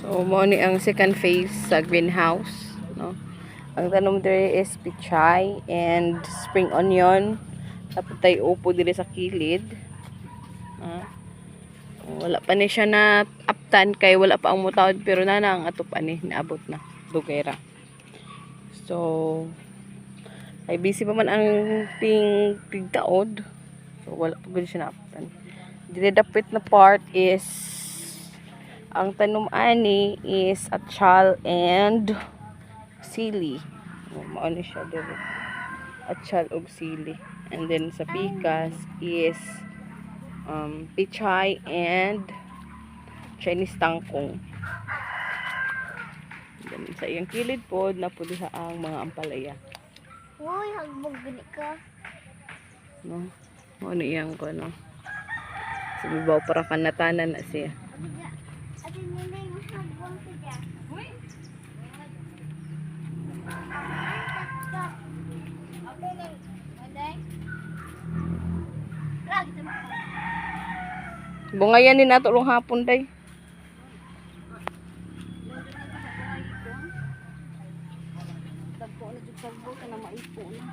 So, mo ni ang second phase sa greenhouse, no? Ang tanom diri is pichay and spring onion. Tapos tayo upo diri sa kilid. Wala pa ni siya na aptan kay wala pa ang mutawad pero na ang ato pa ni naabot na dugera. So, ay busy pa man ang tigtaod. So, wala pa gud siya na aptan. Dili dapit na part is ang tanom ani is atchal and sili. Mao ni siya diri. Atchal og sili. And then sa pikas is pichay and Chinese tangkong. Then sa iyang kilid pod na pud sa ang mga ampalaya. Uy, hagbog gani ka. No. Mao ni iyang ko no. Sumibaw para kanatanan na siya. Ate nilay mo hagbog ka dyan. Uy. Okay na. Anday. Lag sa mga. Bungayan ni nato rong hapon day. Dagko na jud sagbo ka na maipo na.